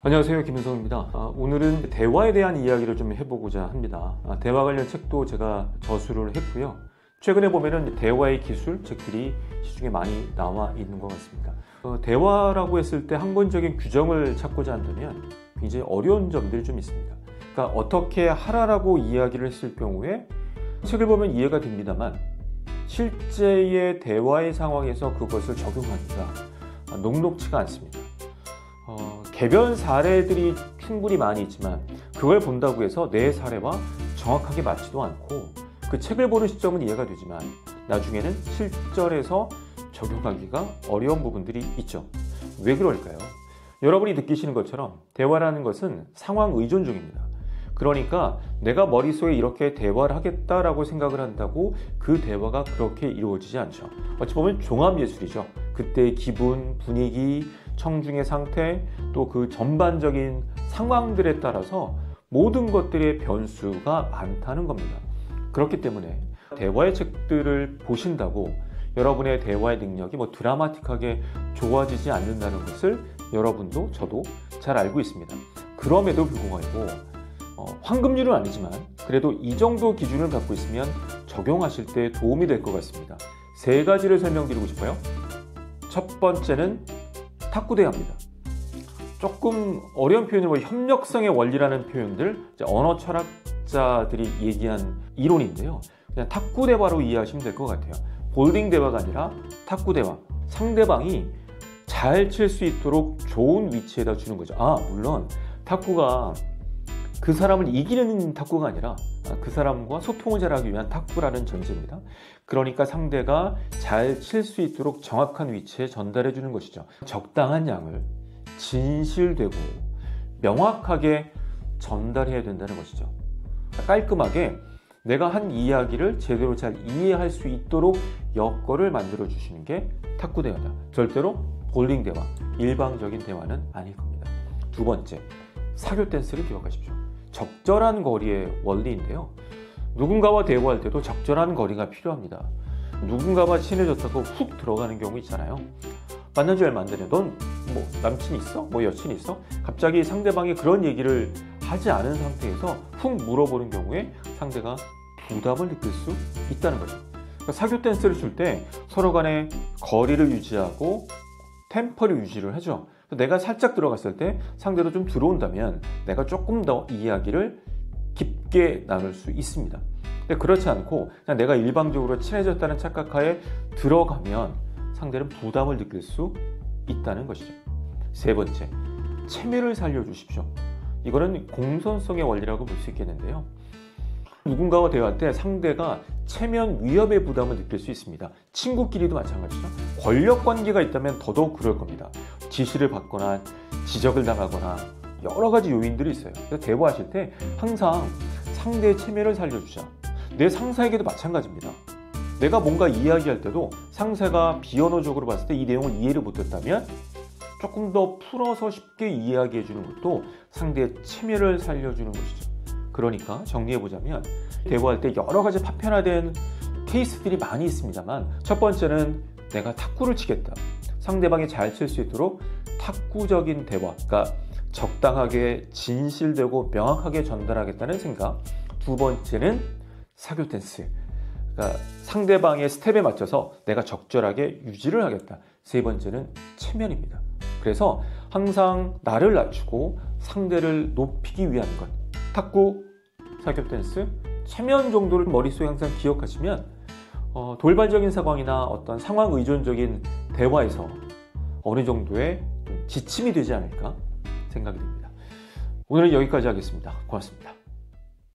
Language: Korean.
안녕하세요, 김은성입니다. 오늘은 대화에 대한 이야기를 좀 해보고자 합니다. 대화 관련 책도 제가 저수를 했고요. 최근에 보면은 대화의 기술 책들이 시중에 많이 나와 있는 것 같습니다. 대화라고 했을 때 학문적인 규정을 찾고자 한다면 굉장히 어려운 점들이 좀 있습니다. 그러니까 어떻게 하라라고 이야기를 했을 경우에 책을 보면 이해가 됩니다만 실제의 대화의 상황에서 그것을 적용하기가 녹록치가 않습니다. 개별 사례들이 충분히 많이 있지만 그걸 본다고 해서 내 사례와 정확하게 맞지도 않고 그 책을 보는 시점은 이해가 되지만 나중에는 실전에서 적용하기가 어려운 부분들이 있죠. 왜 그럴까요? 여러분이 느끼시는 것처럼 대화라는 것은 상황 의존중입니다. 그러니까 내가 머릿속에 이렇게 대화를 하겠다라고 생각을 한다고 그 대화가 그렇게 이루어지지 않죠. 어찌 보면 종합예술이죠. 그때의 기분, 분위기, 청중의 상태, 또 그 전반적인 상황들에 따라서 모든 것들의 변수가 많다는 겁니다. 그렇기 때문에 대화의 책들을 보신다고 여러분의 대화의 능력이 드라마틱하게 좋아지지 않는다는 것을 여러분도 저도 잘 알고 있습니다. 그럼에도 불구하고 황금률은 아니지만 그래도 이 정도 기준을 갖고 있으면 적용하실 때 도움이 될 것 같습니다. 세 가지를 설명드리고 싶어요. 첫 번째는 탁구대화입니다. 조금 어려운 표현으로 협력성의 원리라는 표현들, 언어 철학자들이 얘기한 이론인데요. 그냥 탁구대화로 이해하시면 될 것 같아요. 볼딩 대화가 아니라 탁구대화. 상대방이 잘 칠 수 있도록 좋은 위치에다 주는 거죠. 물론 탁구가 그 사람을 이기는 탁구가 아니라 그 사람과 소통을 잘하기 위한 탁구라는 전제입니다. 그러니까 상대가 잘 칠 수 있도록 정확한 위치에 전달해 주는 것이죠. 적당한 양을 진실되고 명확하게 전달해야 된다는 것이죠. 깔끔하게 내가 한 이야기를 제대로 잘 이해할 수 있도록 여건을 만들어 주시는 게 탁구 대화다. 절대로 볼링 대화, 일방적인 대화는 아닐 겁니다. 두 번째, 사교 댄스를 기억하십시오. 적절한 거리의 원리인데요. 누군가와 대화할 때도 적절한 거리가 필요합니다. 누군가와 친해졌다고 훅 들어가는 경우 있잖아요. 만난 지 얼마 안 되네. 넌 남친 있어? 여친 있어? 갑자기 상대방이 그런 얘기를 하지 않은 상태에서 훅 물어보는 경우에 상대가 부담을 느낄 수 있다는 거죠. 그러니까 사교 댄스를 출 때 서로 간에 거리를 유지하고 템포를 유지를 하죠. 내가 살짝 들어갔을 때 상대도 좀 들어온다면 내가 조금 더 이야기를 깊게 나눌 수 있습니다. 근데 그렇지 않고 그냥 내가 일방적으로 친해졌다는 착각하에 들어가면 상대는 부담을 느낄 수 있다는 것이죠. 세 번째, 체면을 살려주십시오. 이거는 공손성의 원리라고 볼 수 있겠는데요. 누군가와 대화할 때 상대가 체면 위협의 부담을 느낄 수 있습니다. 친구끼리도 마찬가지죠. 권력 관계가 있다면 더더욱 그럴 겁니다. 지시를 받거나 지적을 당하거나 여러 가지 요인들이 있어요. 그래서 대화하실 때 항상 상대의 체면을 살려주자. 내 상사에게도 마찬가지입니다. 내가 뭔가 이야기할 때도 상사가 비언어적으로 봤을 때 이 내용을 이해를 못했다면 조금 더 풀어서 쉽게 이야기해 주는 것도 상대의 체면을 살려주는 것이죠. 그러니까 정리해보자면 대화할 때 여러 가지 파편화된 케이스들이 많이 있습니다만 첫 번째는 내가 탁구를 치겠다. 상대방이 잘 칠 수 있도록 탁구적인 대화, 그러니까 적당하게 진실되고 명확하게 전달하겠다는 생각. 두 번째는 사교 댄스, 그러니까 상대방의 스텝에 맞춰서 내가 적절하게 유지를 하겠다. 세 번째는 체면입니다. 그래서 항상 나를 낮추고 상대를 높이기 위한 것. 탁구, 사교 댄스, 체면 정도를 머릿속에 항상 기억하시면 돌발적인 상황이나 어떤 상황 의존적인 대화에서 어느 정도의 지침이 되지 않을까 생각이 듭니다. 오늘은 여기까지 하겠습니다. 고맙습니다.